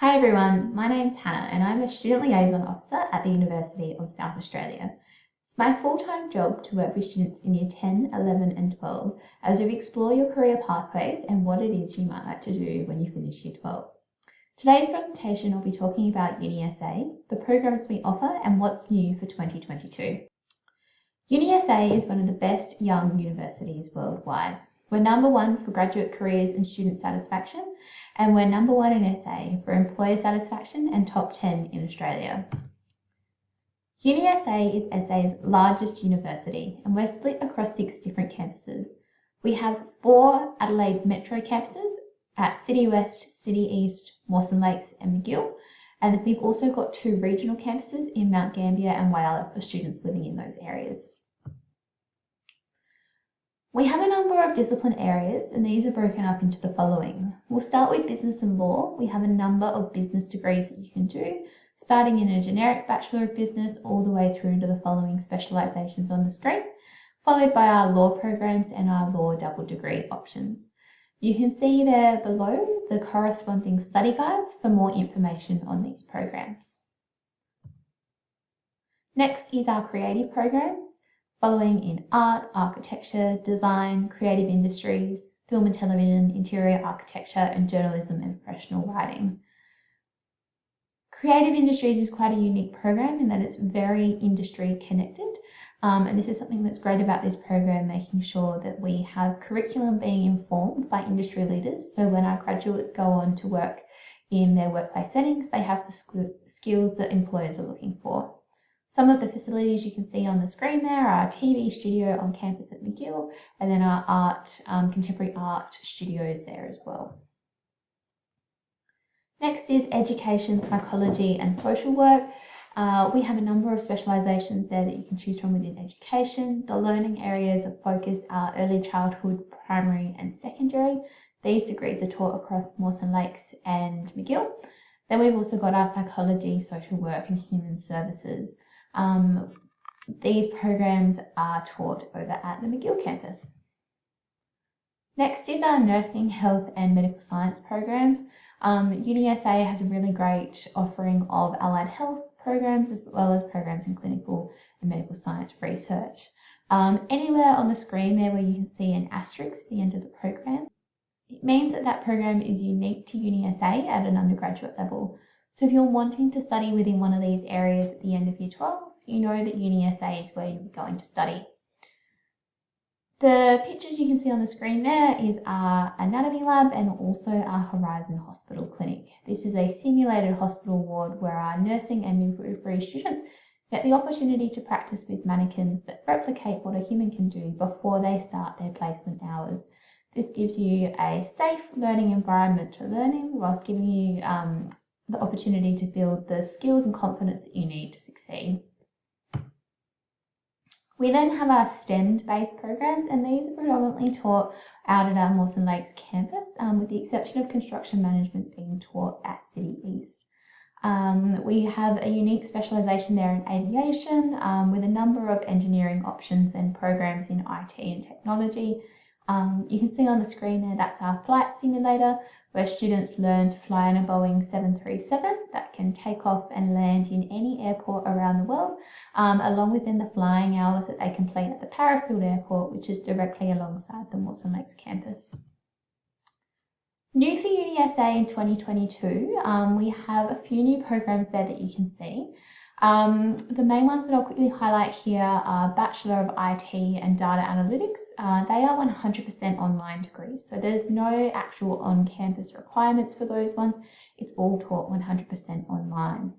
Hi everyone, my name's Hannah and I'm a Student Liaison Officer at the University of South Australia. It's my full-time job to work with students in Year 10, 11 and 12 as we explore your career pathways and what it is you might like to do when you finish Year 12. Today's presentation I'll be talking about UniSA, the programs we offer and what's new for 2022. UniSA is one of the best young universities worldwide. We're #1 for graduate careers and student satisfaction, and we're #1 in SA for employer satisfaction and top 10 in Australia. UniSA is SA's largest university, and we're split across 6 different campuses. We have 4 Adelaide Metro campuses at City West, City East, Mawson Lakes and McGill, and we've also got 2 regional campuses in Mount Gambier and Whyalla for students living in those areas. We have a number of discipline areas and these are broken up into the following. We'll start with business and law. We have a number of business degrees that you can do, starting in a generic Bachelor of Business all the way through to the following specialisations on the screen, followed by our law programs and our law double degree options. You can see there below the corresponding study guides for more information on these programs. Next is our creative programs, following in art, architecture, design, creative industries, film and television, interior architecture, and journalism and professional writing. Creative industries is quite a unique program in that it's very industry connected. And this is something that's great about this program, making sure that we have curriculum being informed by industry leaders. So when our graduates go on to work in their workplace settings, they have the skills that employers are looking for. Some of the facilities you can see on the screen there are our TV studio on campus at McGill and then our contemporary art studios there as well. Next is education, psychology and social work. We have a number of specialisations there that you can choose from within education. The learning areas of focus are early childhood, primary and secondary. These degrees are taught across Mawson Lakes and McGill. Then we've also got our psychology, social work and human services. These programs are taught over at the McGill campus. Next is our nursing, health and medical science programs. UniSA has a really great offering of allied health programs as well as programs in clinical and medical science research. Anywhere on the screen there where you can see an asterisk at the end of the program, it means that that program is unique to UniSA at an undergraduate level. So if you're wanting to study within one of these areas at the end of Year 12, you know that UniSA is where you'll be going to study. The pictures you can see on the screen there is our anatomy lab and also our Horizon Hospital Clinic. This is a simulated hospital ward where our nursing and midwifery students get the opportunity to practice with mannequins that replicate what a human can do before they start their placement hours. This gives you a safe learning environment to learning whilst giving you the opportunity to build the skills and confidence that you need to succeed. We then have our STEM-based programs, and these are predominantly taught out at our Mawson Lakes campus, with the exception of construction management being taught at City East. We have a unique specialisation there in aviation, with a number of engineering options and programs in IT and technology. You can see on the screen there, that's our flight simulator, where students learn to fly in a Boeing 737 that can take off and land in any airport around the world, along with then the flying hours that they complete at the Parafield Airport, which is directly alongside the Mawson Lakes campus. New for UniSA in 2022, we have a few new programs there that you can see. The main ones that I'll quickly highlight here are Bachelor of IT and Data Analytics. They are 100% online degrees, so there's no actual on-campus requirements for those ones. It's all taught 100% online.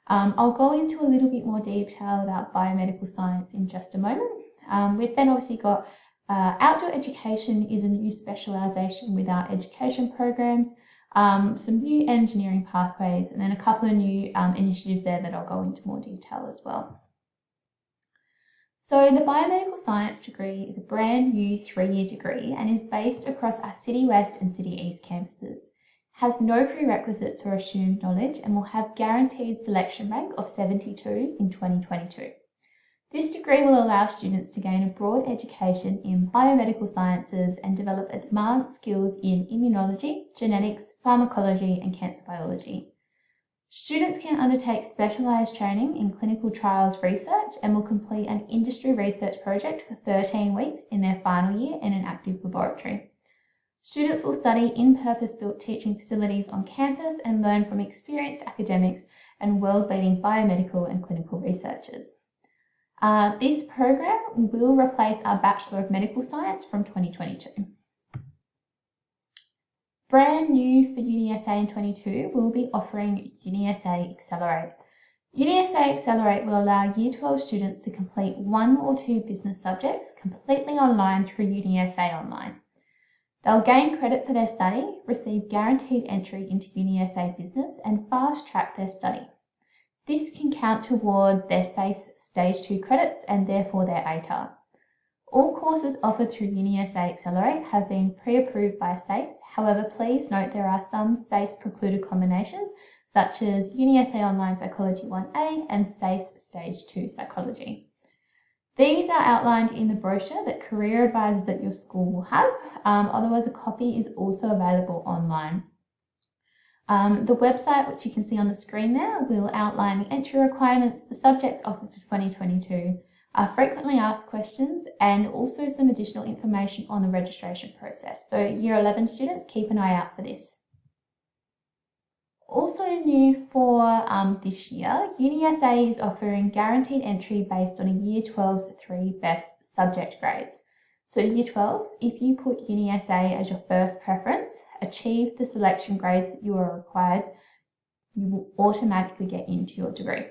I'll go into a little bit more detail about biomedical science in just a moment. We've then obviously got outdoor education is a new specialisation with our education programs. Some new engineering pathways, and then a couple of new initiatives there that I'll go into more detail as well. So the biomedical science degree is a brand new 3-year degree and is based across our City West and City East campuses. It has no prerequisites or assumed knowledge and will have guaranteed selection rank of 72 in 2022. This degree will allow students to gain a broad education in biomedical sciences and develop advanced skills in immunology, genetics, pharmacology and cancer biology. Students can undertake specialised training in clinical trials research and will complete an industry research project for 13 weeks in their final year in an active laboratory. Students will study in purpose-built teaching facilities on campus and learn from experienced academics and world-leading biomedical and clinical researchers. This program will replace our Bachelor of Medical Science from 2022. Brand new for UniSA in 22, we'll be offering UniSA Accelerate. UniSA Accelerate will allow Year 12 students to complete 1 or 2 business subjects completely online through UniSA Online. They'll gain credit for their study, receive guaranteed entry into UniSA Business, and fast-track their study. This can count towards their SACE Stage 2 credits and therefore their ATAR. All courses offered through UniSA Accelerate have been pre-approved by SACE. However, please note there are some SACE precluded combinations such as UniSA Online Psychology 1A and SACE Stage 2 Psychology. These are outlined in the brochure that career advisors at your school will have. Otherwise, a copy is also available online. The website, which you can see on the screen there, will outline the entry requirements, the subjects offered for 2022, frequently asked questions, and also some additional information on the registration process. So Year 11 students, keep an eye out for this. Also new for this year, UniSA is offering guaranteed entry based on a Year 12's 3 best subject grades. So Year 12s, if you put UniSA as your first preference, achieve the selection grades that you are required, you will automatically get into your degree.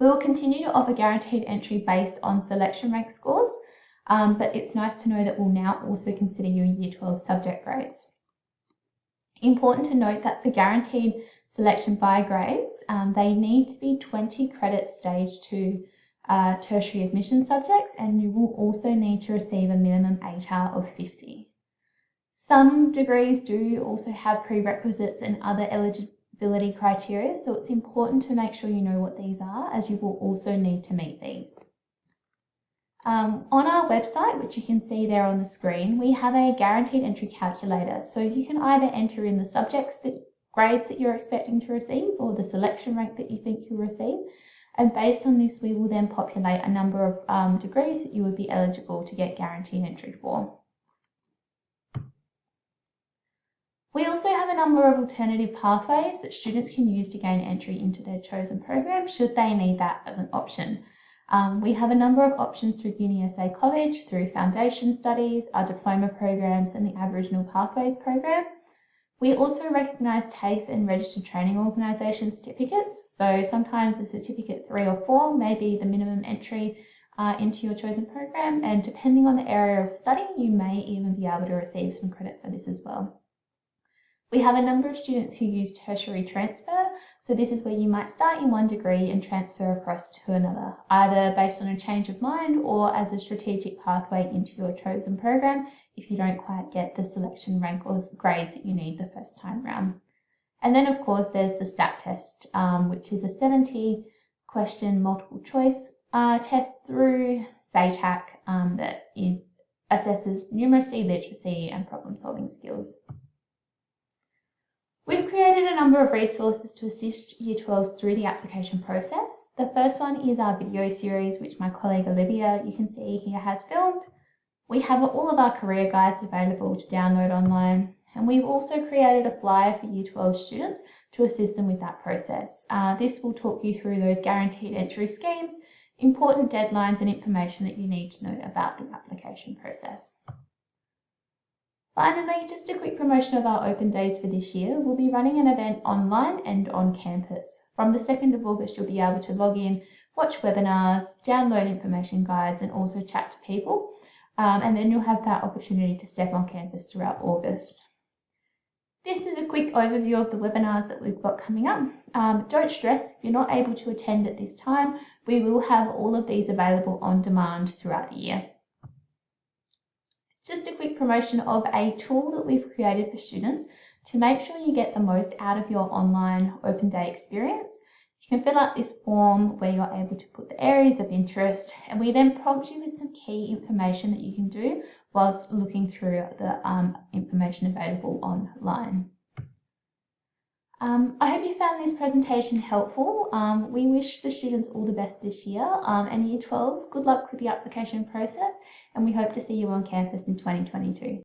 We will continue to offer guaranteed entry based on selection rank scores, but it's nice to know that we'll now also consider your Year 12 subject grades. Important to note that for guaranteed selection by grades, they need to be 20 credit Stage 2 tertiary admission subjects, and you will also need to receive a minimum ATAR of 50. Some degrees do also have prerequisites and other eligibility criteria, so it's important to make sure you know what these are, as you will also need to meet these. On our website, which you can see there on the screen, we have a guaranteed entry calculator, so you can either enter in the subjects grades that you're expecting to receive or the selection rank that you think you'll receive, and based on this we will then populate a number of degrees that you would be eligible to get guaranteed entry for. We also have a number of alternative pathways that students can use to gain entry into their chosen program should they need that as an option. We have a number of options through UniSA College, through foundation studies, our diploma programs and the Aboriginal Pathways program. We also recognise TAFE and registered training organisation certificates, so sometimes a certificate 3 or 4 may be the minimum entry into your chosen program, and depending on the area of study you may even be able to receive some credit for this as well. We have a number of students who use tertiary transfer, so this is where you might start in one degree and transfer across to another, either based on a change of mind or as a strategic pathway into your chosen program if you don't quite get the selection rank or grades that you need the first time round. And then of course there's the STAT test, which is a 70 question multiple choice test through SATAC that assesses numeracy, literacy and problem solving skills. We've created a number of resources to assist Year 12s through the application process. The first one is our video series, which my colleague Olivia, you can see here, has filmed. We have all of our career guides available to download online, and we've also created a flyer for Year 12 students to assist them with that process. This will talk you through those guaranteed entry schemes, important deadlines and information that you need to know about the application process. Finally, just a quick promotion of our open days for this year. We'll be running an event online and on campus. From the 2nd of August, you'll be able to log in, watch webinars, download information guides, and also chat to people. And then you'll have that opportunity to step on campus throughout August. This is a quick overview of the webinars that we've got coming up. Don't stress if you're not able to attend at this time. We will have all of these available on demand throughout the year. Just a quick promotion of a tool that we've created for students to make sure you get the most out of your online open day experience. You can fill out this form where you're able to put the areas of interest, and we then prompt you with some key information that you can do whilst looking through the information available online. I hope you found this presentation helpful. We wish the students all the best this year, and Year 12s, good luck with the application process, and we hope to see you on campus in 2022.